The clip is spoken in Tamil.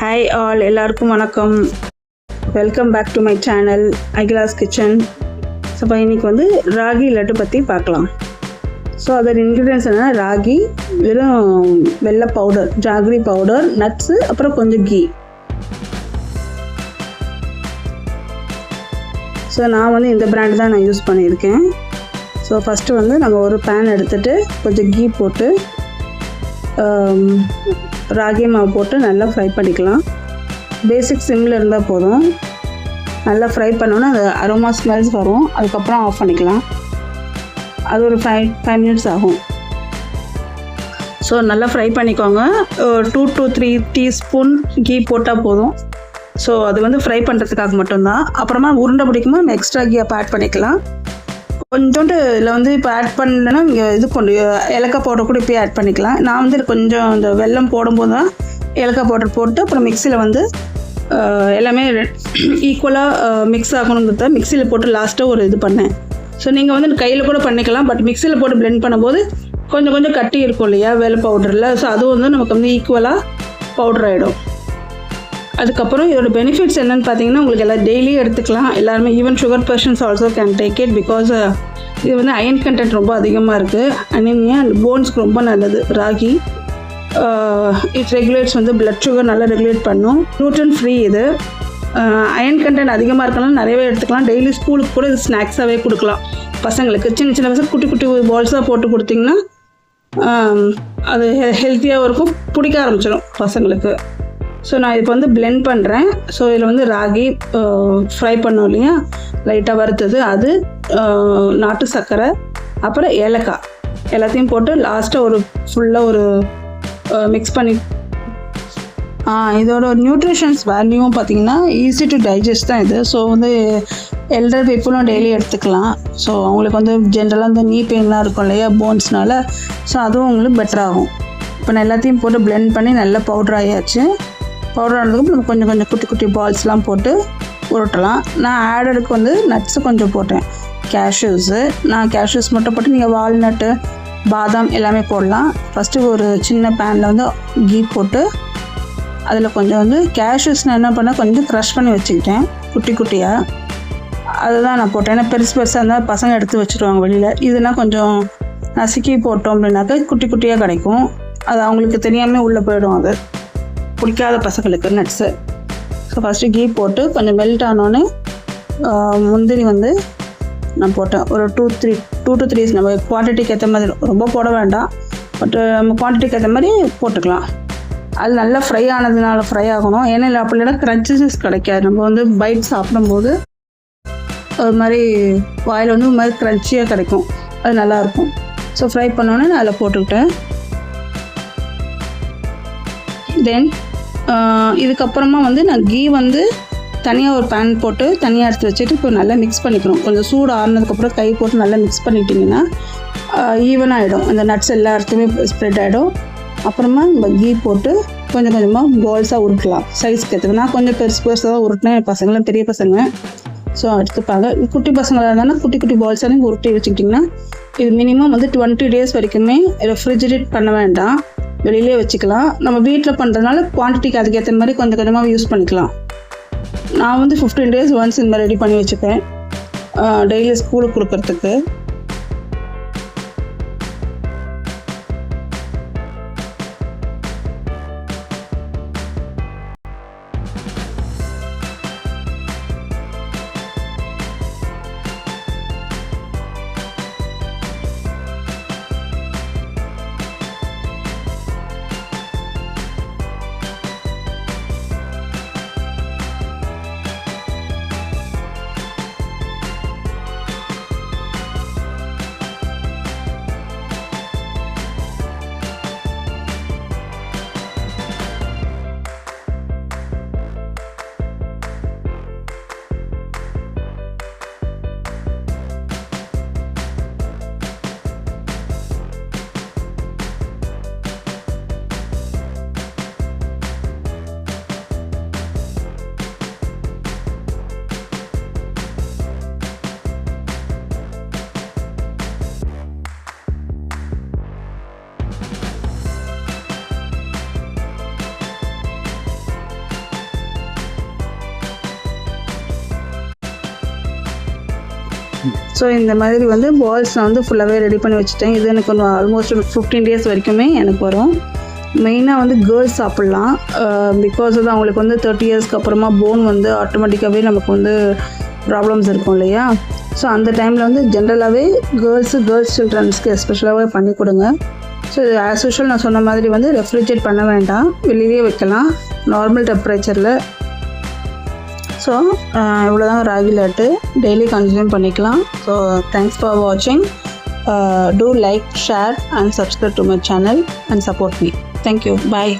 ஹாய் ஆல், எல்லாருக்கும் வணக்கம். Welcome back to my channel Akila's kitchen. So இப்போ இன்றைக்கி வந்து ராகி லட்டு பற்றி பார்க்கலாம். ஸோ அதோட இன்க்ரீடியன்ஸ் என்னென்னா ராகி, வெறும் வெள்ளை பவுடர், ஜாகரி பவுடர், நட்ஸு, அப்புறம் கொஞ்சம் கீ. ஸோ நான் வந்து இந்த பிராண்ட் தான் நான் யூஸ் பண்ணியிருக்கேன். ஸோ ஃபஸ்ட்டு வந்து நம்ம ஒரு பேன் எடுத்துகிட்டு கொஞ்சம் கீ போட்டு ராகி மாவு போட்டு நல்லா ஃப்ரை பண்ணிக்கலாம். பேசிக் சிம்மில் இருந்தால் போதும். நல்லா ஃப்ரை பண்ணோன்னா அது அரோமா ஸ்மெல்ஸ் வரும். அதுக்கப்புறம் ஆஃப் பண்ணிக்கலாம். அது ஒரு 5 மினிட்ஸ் ஆகும். ஸோ நல்லா ஃப்ரை பண்ணிக்கோங்க. 2 to 3 டீஸ்பூன் கீ போட்டால் போதும். ஸோ அது வந்து ஃப்ரை பண்ணுறதுக்காக மட்டும்தான். அப்புறமா உருண்டை பிடிக்குமா நம்ம எக்ஸ்ட்ரா கீ அப்போ ஆட் பண்ணிக்கலாம். கொஞ்சோண்டு இதில் வந்து இப்போ ஆட் பண்ணலைன்னா நீங்கள் இது கொண்டு ஏலக்காய் பவுடர் கூட இப்போயே ஆட் பண்ணிக்கலாம். நான் வந்து கொஞ்சம் இந்த வெல்லம் போடும்போது தான் ஏலக்காய் பவுடர் போட்டு அப்புறம் மிக்சியில் வந்து எல்லாமே ஈக்குவலாக மிக்ஸ் ஆகணுங்கிறத மிக்சியில் போட்டு லாஸ்ட்டாக ஒரு இது பண்ணேன். ஸோ நீங்கள் வந்து கையில் கூட பண்ணிக்கலாம். பட் மிக்சியில் போட்டு பிளெண்ட் பண்ணும்போது கொஞ்சம் கட்டி இருக்கும் இல்லையா வெள்ளை பவுடரில். ஸோ அதுவும் வந்து நமக்கு வந்து ஈக்குவலாக பவுடர் ஆகிடும். அதுக்கப்புறம் இதோட பெனிஃபிட்ஸ் என்னென்னு பார்த்தீங்கன்னா உங்களுக்கு எல்லாம் டெய்லியும் எடுத்துக்கலாம். எல்லாருமே even sugar patients also can take it. Because இது வந்து அயன் கண்டென்ட் ரொம்ப அதிகமாக இருக்குது. அனிமியா அண்ட் போன்ஸ்க்கு ரொம்ப நல்லது ராகி. இட் ரெகுலேட்ஸ் வந்து பிளட் சுகர் நல்லா ரெகுலேட் பண்ணும். நியூட்ரன் ஃப்ரீ இது. அயன் கண்டென்ட் அதிகமாக இருக்கலாம், நிறையவே எடுத்துக்கலாம். டெய்லி ஸ்கூலுக்கு கூட இது ஸ்நாக்ஸாகவே கொடுக்கலாம் பசங்களுக்கு. சின்ன பசங்க குட்டி பால்ஸாக போட்டு கொடுத்திங்கன்னா அது ஹெல்த்தியாகவும் இருக்கும், பிடிக்க ஆரம்பிச்சிடும் பசங்களுக்கு. ஸோ நான் இப்போ வந்து பிளெண்ட் பண்ணுறேன். ஸோ இதில் வந்து ராகி ஃப்ரை பண்ணோம் இல்லையா, லைட்டாக வறுத்தது, அது நாட்டு சர்க்கரை, அப்புறம் ஏலக்காய் எல்லாத்தையும் போட்டு லாஸ்ட்டாக ஒரு ஃபுல்லாக ஒரு மிக்ஸ் பண்ணி இதோட நியூட்ரிஷன்ஸ் வேல்யூவும் பார்த்திங்கன்னா ஈஸி டு டைஜஸ்ட் தான் இது. ஸோ வந்து எல்டர் பீப்புளும் டெய்லி எடுத்துக்கலாம். ஸோ அவங்களுக்கு வந்து ஜென்ரலாக இந்த நீ பெயின்லாம் இருக்கும் இல்லையா போன்ஸ்னால, ஸோ அதுவும் உங்களுக்கு பெட்டராகும். இப்போ நான் எல்லாத்தையும் போட்டு பிளெண்ட் பண்ணி நல்லா பவுடர் ஆகியாச்சு. பவுடர் ஆனதுக்கு நம்ம கொஞ்சம் குட்டி பால்ஸ்லாம் போட்டு உருட்டலாம். நான் ஆடடுக்கு வந்து நட்ஸு கொஞ்சம் போட்டேன், கேஷ்யூஸு. நான் கேஷ்யூஸ் மட்டும் போட்டு நீங்கள் வால்நட்டு, பாதாம் எல்லாமே போடலாம். ஃபஸ்ட்டு ஒரு சின்ன பேனில் வந்து கீ போட்டு அதில் கொஞ்சம் வந்து கேஷ்யூஸ் நான் என்ன பண்ணேன், கொஞ்சம் க்ரஷ் பண்ணி வச்சுக்கிட்டேன் குட்டியாக. அதுதான் நான் போட்டேன். ஏன்னா பெருசாக இருந்தால் பசங்க எடுத்து வச்சுருவாங்க வெளியில். இதுனா கொஞ்சம் நசுக்கி போட்டோம் அப்படின்னாக்கா குட்டியாக கிடைக்கும். அது அவங்களுக்கு தெரியாமல் உள்ளே போயிடும், அது பிடிக்காத பசங்களுக்கு நட்ஸு. ஸோ ஃபஸ்ட்டு கீ போட்டு கொஞ்சம் மெல்ட் ஆனோன்னே முந்திரி வந்து நான் போட்டேன். ஒரு 2 to 3 நம்ம குவான்டிட்டிக்கு ஏற்ற மாதிரி, ரொம்ப போட வேண்டாம், பட் நம்ம குவான்டிட்டிக்கு ஏற்ற மாதிரி போட்டுக்கலாம். அது நல்லா ஃப்ரை ஆனதுனால ஃப்ரை ஆகணும். ஏன்னா இல்லை அப்படி இல்லைனா க்ரன்ச்சஸ் கிடைக்காது. நம்ம வந்து பைட் சாப்பிடும்போது ஒரு மாதிரி வாயில் வந்து ஒரு மாதிரி க்ரன்ச்சியாக கிடைக்கும், அது நல்லாயிருக்கும். ஸோ ஃப்ரை பண்ணோன்னே நான் அதில் போட்டுக்கிட்டேன். தென் இதுக்கப்புறமா வந்து நான் கீ வந்து தனியாக ஒரு பேன் போட்டு தனியாக எடுத்து வச்சுட்டு இப்போ நல்லா மிக்ஸ் பண்ணிக்கணும். கொஞ்சம் சூடு ஆறுனதுக்கப்புறம் கை போட்டு நல்லா மிக்ஸ் பண்ணிட்டிங்கன்னா ஈவனாகிடும். அந்த நட்ஸ் எல்லா இடத்துலையுமே ஸ்ப்ரெட் ஆகிடும். அப்புறமா நம்ம கீ போட்டு கொஞ்சமாக பால்ஸாக உருட்டலாம் சைஸ்க்கு ஏற்ற. நான் கொஞ்சம் பெருசாக தான் உருட்டினேன். பசங்களாம் பெரிய பசங்க ஸோ எடுத்துப்பாங்க. குட்டி பசங்களாக இருந்தாலும் குட்டி பால்ஸாக உருட்டி வச்சுக்கிட்டிங்கன்னா இது மினிமம் வந்து 20 days வரைக்குமே ரெஃப்ரிஜரேட் பண்ண வேண்டாம், வெளியிலே வச்சுக்கலாம். நம்ம வீட்டில் பண்ணுறதுனால குவான்டிட்டிக்கு அதுக்கேற்ற மாதிரி கொஞ்சமாக யூஸ் பண்ணிக்கலாம். நான் வந்து 15 days ஒன்ஸ் இந்த மாதிரி ரெடி பண்ணி வச்சுப்பேன் டெய்லி ஸ்கூலுக்கு கொடுக்கறதுக்கு. ஸோ இந்த மாதிரி வந்து பால்ஸ் நான் வந்து ஃபுல்லாகவே ரெடி பண்ணி வச்சுட்டேன். இது எனக்கு ஒரு ஆல்மோஸ்ட் 15 days வரைக்குமே எனக்கு வரும். மெயினாக வந்து கேர்ள்ஸ் சாப்பிட்லாம். பிகாஸ் வந்து அவங்களுக்கு வந்து 30 yearsக்கு அப்புறமா போன் வந்து ஆட்டோமேட்டிக்காகவே நமக்கு வந்து ப்ராப்ளம்ஸ் இருக்கும் இல்லையா. ஸோ அந்த டைமில் வந்து ஜென்ரலாகவே கேர்ள்ஸ் சில்ட்ரன்ஸ்க்கு எஸ்பெஷலாகவே பண்ணி கொடுங்க. ஸோ இது ஆஸ் யூஷுவல் நான் சொன்ன மாதிரி வந்து ரெஃப்ரிஜரேட் பண்ண வேண்டாம், வெளியே வைக்கலாம் நார்மல் டெம்பரேச்சரில். ஸோ இவ்வளோதான் ராகி லட்டு, டெய்லி கன்சியூம் பண்ணிக்கலாம். ஸோ தேங்க்ஸ் ஃபார் வாட்சிங். Do like, share and subscribe to my channel and support me. Thank you. Bye.